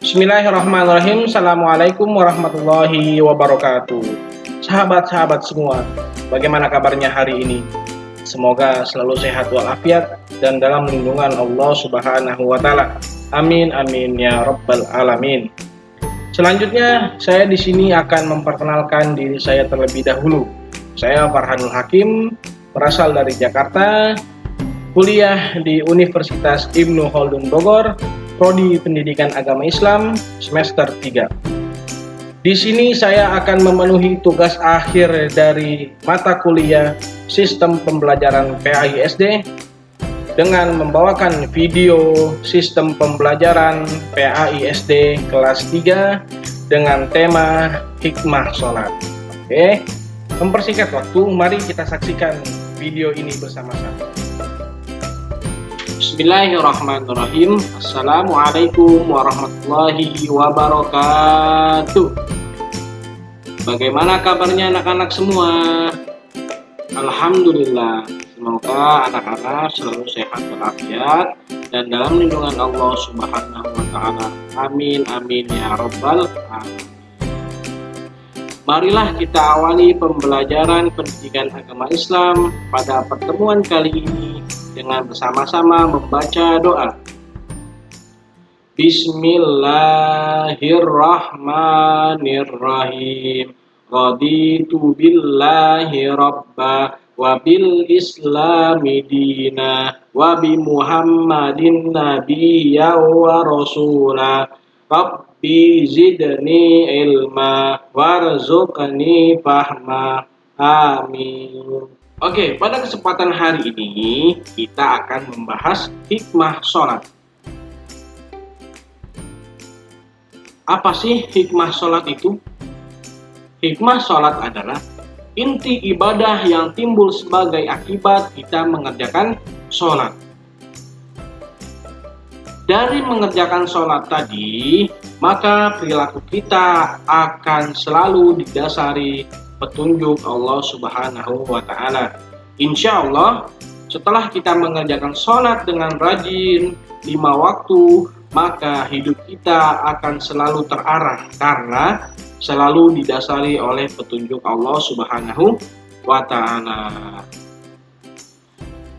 Bismillahirrahmanirrahim. Assalamualaikum warahmatullahi wabarakatuh. Sahabat-sahabat semua, bagaimana kabarnya hari ini? Semoga selalu sehat walafiat dan dalam lindungan Allah Subhanahu wa taala. Amin amin ya rabbal alamin. Selanjutnya, saya di sini akan memperkenalkan diri saya terlebih dahulu. Saya Farhanul Hakim, berasal dari Jakarta, kuliah di Universitas Ibnu Khaldun Bogor, Prodi Pendidikan Agama Islam semester 3. Di sini saya akan memenuhi tugas akhir dari mata kuliah Sistem Pembelajaran PAISD dengan membawakan video Sistem Pembelajaran PAISD kelas 3 dengan tema Hikmah Sholat. Oke, mempersingkat waktu, mari kita saksikan video ini bersama-sama. Bismillahirrahmanirrahim. Assalamualaikum warahmatullahi wabarakatuh. Bagaimana kabarnya anak-anak semua? Alhamdulillah. Semoga anak-anak selalu sehat walafiat dan dalam lindungan Allah Subhanahu wa taala. Amin amin ya rabbal alamin. Marilah kita awali pembelajaran pendidikan agama Islam pada pertemuan kali ini dengan bersama-sama membaca doa. Bismillahirrahmanirrahim. Raditu billahi rabba wa bil islami dina wa bi muhammadin nabiyya wa rasula. Rabbi zidni ilma warzuqni fahma. Amin. Oke, pada kesempatan hari ini kita akan membahas hikmah sholat. Apa sih hikmah sholat itu? Hikmah sholat adalah inti ibadah yang timbul sebagai akibat kita mengerjakan sholat. Dari mengerjakan sholat tadi, maka perilaku kita akan selalu didasari petunjuk Allah Subhanahu wa taala. Insya Allah, setelah kita mengerjakan sholat dengan rajin 5 waktu, maka hidup kita akan selalu terarah karena selalu didasari oleh petunjuk Allah Subhanahu wa taala.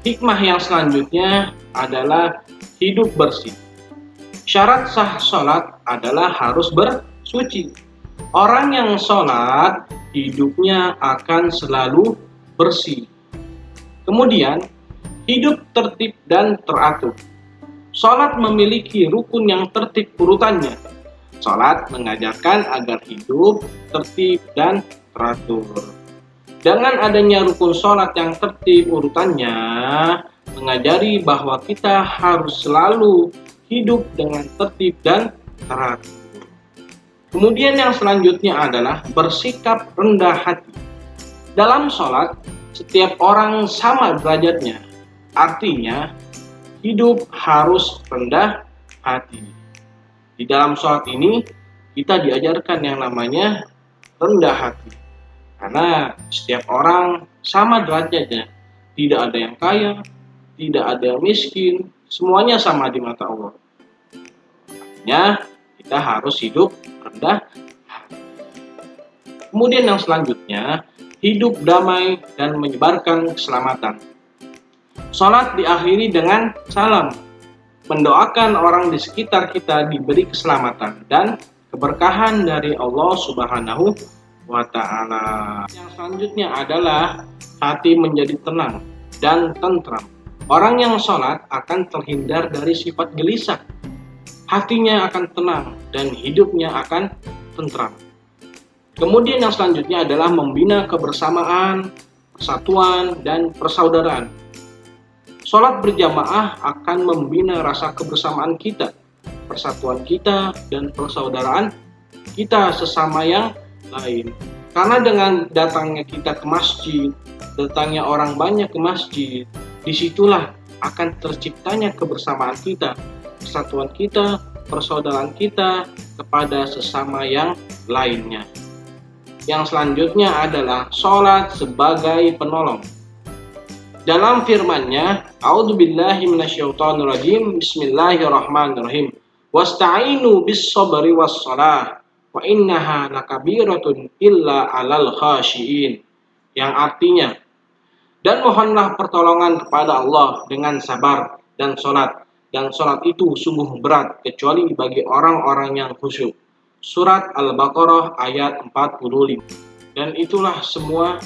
Hikmah yang selanjutnya adalah hidup bersih. Syarat sah sholat adalah harus bersuci. Orang yang sholat, hidupnya akan selalu bersih. Kemudian, hidup tertib dan teratur. Sholat memiliki rukun yang tertib urutannya. Sholat mengajarkan agar hidup tertib dan teratur. Dengan adanya rukun sholat yang tertib urutannya, mengajari bahwa kita harus selalu hidup dengan tertib dan teratur. Kemudian yang selanjutnya adalah bersikap rendah hati. Dalam sholat, setiap orang sama derajatnya. Artinya, hidup harus rendah hati. Di dalam sholat ini, kita diajarkan yang namanya rendah hati. Karena setiap orang sama derajatnya. Tidak ada yang kaya, tidak ada yang miskin, semuanya sama di mata Allah. Artinya, kita harus hidup rendah hati. Kemudian yang selanjutnya, hidup damai dan menyebarkan keselamatan. Sholat diakhiri dengan salam, mendoakan orang di sekitar kita diberi keselamatan dan keberkahan dari Allah Subhanahu wa taala. Yang selanjutnya adalah hati menjadi tenang dan tentram. Orang yang sholat akan terhindar dari sifat gelisah. Hatinya akan tenang dan hidupnya akan tentram. Kemudian yang selanjutnya adalah membina kebersamaan, persatuan, dan persaudaraan. Sholat berjamaah akan membina rasa kebersamaan kita, persatuan kita, dan persaudaraan kita sesama yang lain. Karena dengan datangnya kita ke masjid, datangnya orang banyak ke masjid, disitulah akan terciptanya kebersamaan kita, persatuan kita, persaudaraan kita kepada sesama yang lainnya. Yang selanjutnya adalah sholat sebagai penolong. Dalam firman-Nya, A'udzubillahi minasyaitonirrajim, Bismillahirrahmanirrahim. Wasta'inu bis sabri was shalah wa innaha lakabiratun illa 'alal khashiin. Yang artinya, dan mohonlah pertolongan kepada Allah dengan sabar dan sholat. Dan sholat itu sungguh berat kecuali bagi orang-orang yang khusyuk. Surat Al-Baqarah ayat 45. Dan itulah semua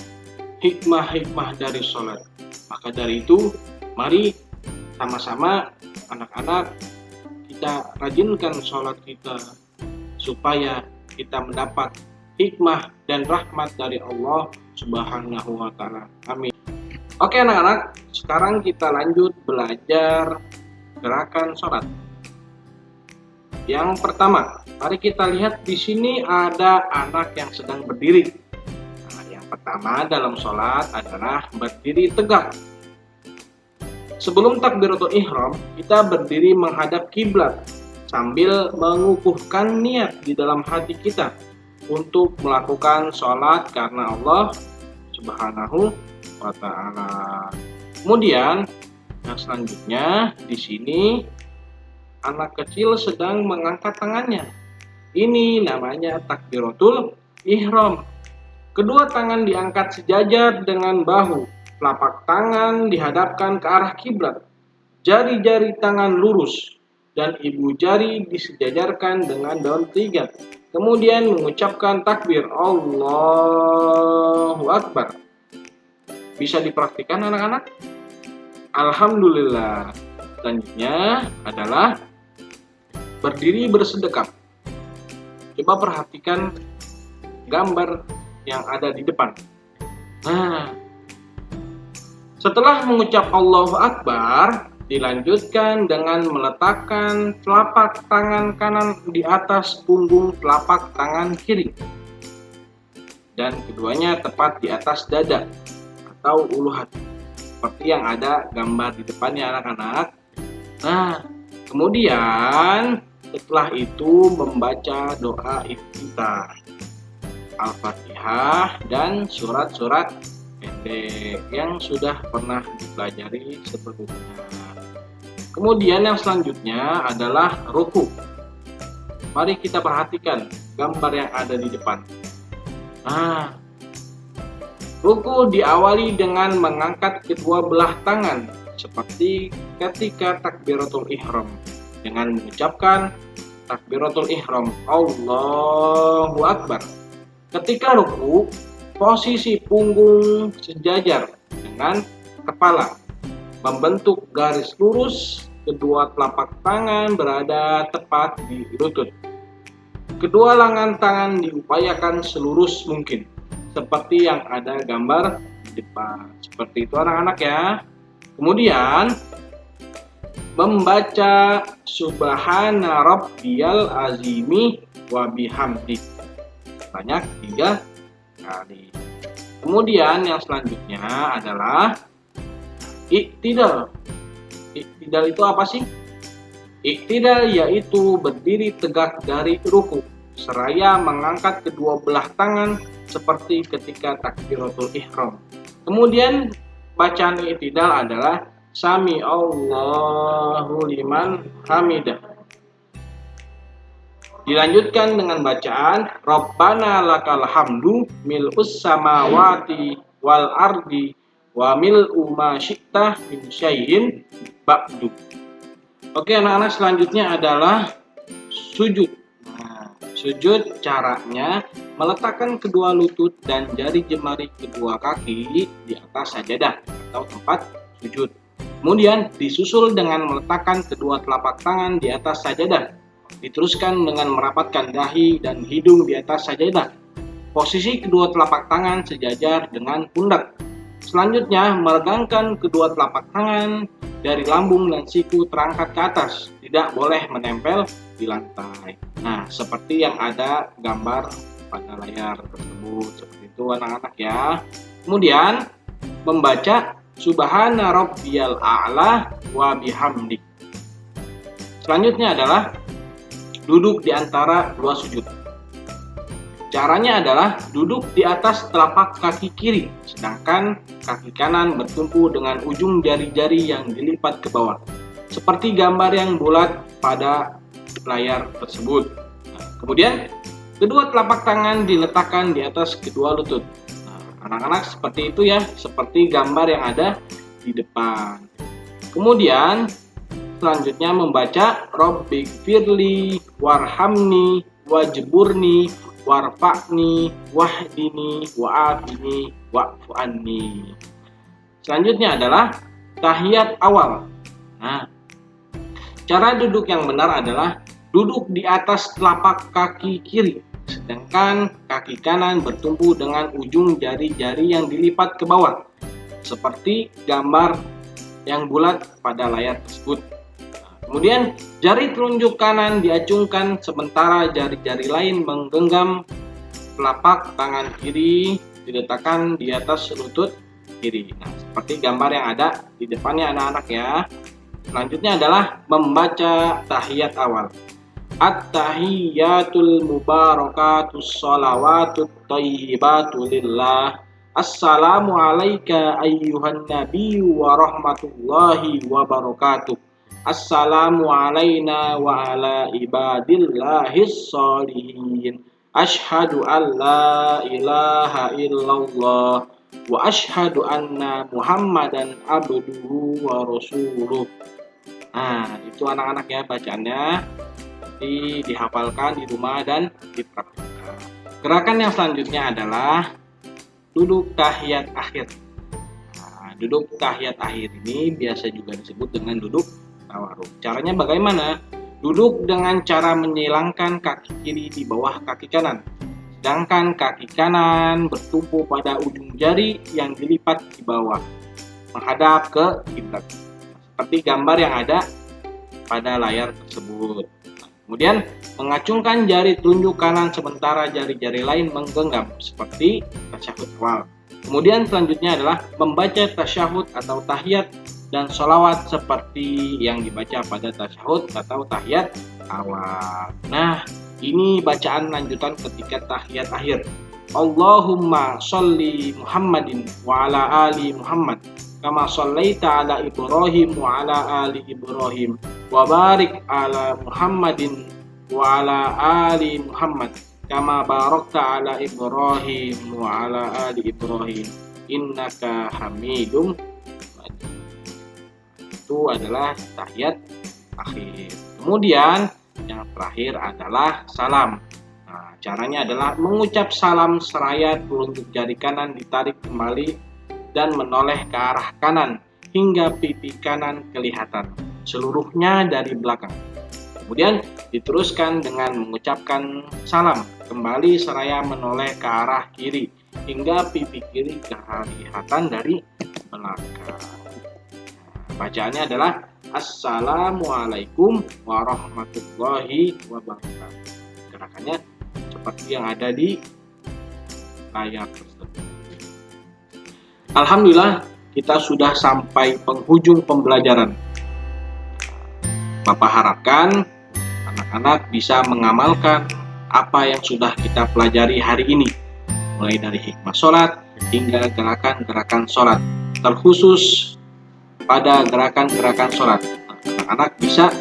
hikmah-hikmah dari sholat. Maka dari itu, mari sama-sama anak-anak kita rajinkan sholat kita supaya kita mendapat hikmah dan rahmat dari Allah Subhanahu wa Ta'ala. Amin. Oke anak-anak, sekarang kita lanjut belajar gerakan sholat. Yang pertama, mari kita lihat di sini ada anak yang sedang berdiri. Nah, yang pertama dalam sholat adalah berdiri tegak. Sebelum takbiratul ihram, kita berdiri menghadap kiblat sambil mengukuhkan niat di dalam hati kita untuk melakukan sholat karena Allah Subhanahu wa Ta'ala. Kemudian yang selanjutnya di sini anak kecil sedang mengangkat tangannya. Ini namanya takbiratul ihram. Kedua tangan diangkat sejajar dengan bahu. Telapak tangan dihadapkan ke arah kiblat. Jari-jari tangan lurus dan ibu jari disejajarkan dengan daun tiga. Kemudian mengucapkan takbir Allahu Akbar. Bisa dipraktikkan anak-anak? Alhamdulillah. Selanjutnya adalah berdiri bersedekap. Coba perhatikan gambar yang ada di depan. Nah, setelah mengucap Allahu Akbar, dilanjutkan dengan meletakkan telapak tangan kanan di atas punggung telapak tangan kiri. Dan keduanya tepat di atas dada atau ulu hati. Seperti yang ada gambar di depannya anak-anak. Nah, kemudian setelah itu membaca doa iftitah, Al-Fatihah dan surat-surat pendek yang sudah pernah dipelajari sebelumnya. Kemudian yang selanjutnya adalah ruku. Mari kita perhatikan gambar yang ada di depan. Nah, ruku diawali dengan mengangkat kedua belah tangan seperti ketika takbiratul ihram dengan mengucapkan takbiratul ihram Allahu Akbar. Ketika ruku, posisi punggung sejajar dengan kepala, membentuk garis lurus, kedua telapak tangan berada tepat di lutut. Kedua lengan tangan diupayakan selurus mungkin, seperti yang ada gambar di depan. Seperti itu anak-anak ya. Kemudian membaca Subhana Rabbiyal Azimi wa bihamdi banyak 3 kali. Kemudian yang selanjutnya adalah iktidal. Iktidal itu apa sih? Iktidal yaitu berdiri tegak dari ruku seraya mengangkat kedua belah tangan seperti ketika takbiratul ihram. Kemudian bacaan iktidal adalah Sami Allahu liman hamidah. Dilanjutkan dengan bacaan Rabbana lakal hamdu mil'us samawati wal ardi wa mil'u ma syi'ta min syai'in ba'du. Oke anak-anak, selanjutnya adalah sujud. Nah, sujud caranya meletakkan kedua lutut dan jari jemari kedua kaki di atas sajadah atau tempat sujud. Kemudian disusul dengan meletakkan kedua telapak tangan di atas sajadah. Diteruskan dengan merapatkan dahi dan hidung di atas sajadah. Posisi kedua telapak tangan sejajar dengan pundak. Selanjutnya meregangkan kedua telapak tangan dari lambung dan siku terangkat ke atas. Tidak boleh menempel di lantai. Nah, seperti yang ada gambar pada layar tersebut. Seperti itu anak-anak ya. Kemudian membaca Subhana Rabbiyal A'la wa bihamdi. Selanjutnya adalah duduk di antara dua sujud. Caranya adalah duduk di atas telapak kaki kiri, sedangkan kaki kanan bertumpu dengan ujung jari-jari yang dilipat ke bawah. Seperti gambar yang bulat pada layar tersebut. Nah, kemudian kedua telapak tangan diletakkan di atas kedua lutut. Nah, anak-anak seperti itu ya, seperti gambar yang ada di depan. Kemudian selanjutnya membaca Rabbighfirli warhamni wajburni warfa'ni wahdini wa'afini wa'fu anni. Selanjutnya adalah tahiyat awal. Nah, cara duduk yang benar adalah duduk di atas telapak kaki kiri, sedangkan kaki kanan bertumpu dengan ujung jari-jari yang dilipat ke bawah, seperti gambar yang bulat pada layar tersebut. Kemudian jari telunjuk kanan diacungkan sementara jari-jari lain menggenggam telapak tangan kiri diletakkan di atas lutut kiri. Nah, seperti gambar yang ada di depannya anak-anak ya. Selanjutnya adalah membaca tahiyat awal. At-tahiyyatul mubarakatus sholawatut thayyibatu lillah. Assalamu alayka ayyuhan nabiyyu wa rahmatullahi wa barakatuh. Assalamu alayna wa ala ibadillahis sholihin. Ashhadu an la ilaha illallah wa ashhadu anna Muhammadan abduhu wa rasuluh. Nah, itu anak-anak ya bacaannya. Nanti dihafalkan di rumah dan dipraktikkan. Gerakan yang selanjutnya adalah duduk tahiyat akhir. Nah, duduk tahiyat akhir ini biasa juga disebut dengan duduk tawarruk. Caranya bagaimana? Duduk dengan cara menyilangkan kaki kiri di bawah kaki kanan, sedangkan kaki kanan bertumpu pada ujung jari yang dilipat di bawah, menghadap ke kiblat, seperti gambar yang ada pada layar tersebut. Kemudian mengacungkan jari telunjuk kanan sementara jari-jari lain menggenggam, seperti tasyahud awal. Kemudian selanjutnya adalah membaca tasyahud atau tahiyat dan sholawat seperti yang dibaca pada tasyahud atau tahiyat awal. Nah, ini bacaan lanjutan ketika tahiyat akhir. Allahumma sholli Muhammadin wa ala ali Muhammad kama shallaita ala Ibrahim wa ala ali Ibrahim wa barik ala Muhammadin wa ala ali Muhammad kama barakta ala Ibrahim wa ala ali Ibrahim innaka Hamidum. Itu adalah tahiyat akhir. Kemudian yang terakhir adalah salam. Nah, caranya adalah mengucap salam seraya telunjuk jari kanan ditarik kembali dan menoleh ke arah kanan hingga pipi kanan kelihatan seluruhnya dari belakang. Kemudian diteruskan dengan mengucapkan salam kembali seraya menoleh ke arah kiri hingga pipi kiri kelihatan dari belakang. Bacaannya adalah Assalamualaikum warahmatullahi wabarakatuh. Gerakannya seperti yang ada di layar tersebut. Alhamdulillah, kita sudah sampai penghujung pembelajaran. Bapak harapkan anak-anak bisa mengamalkan apa yang sudah kita pelajari hari ini, mulai dari hikmah sholat hingga gerakan-gerakan sholat, terkhusus pada gerakan-gerakan sholat. Anak-anak bisa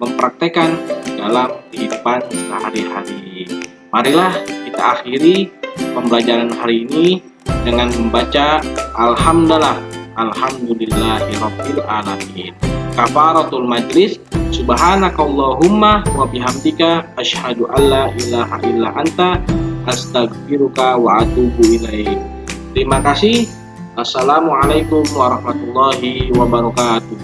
mempraktekkan dalam kehidupan sehari-hari. Marilah kita akhiri pembelajaran hari ini dengan membaca Alhamdulillahirabbil alamin. Kafaratul majlis. Subhanakallahumma wa bihamdika asyhadu alla ilaha illa anta astaghfiruka wa atubu ilaik. Terima kasih. Assalamualaikum warahmatullahi wabarakatuh.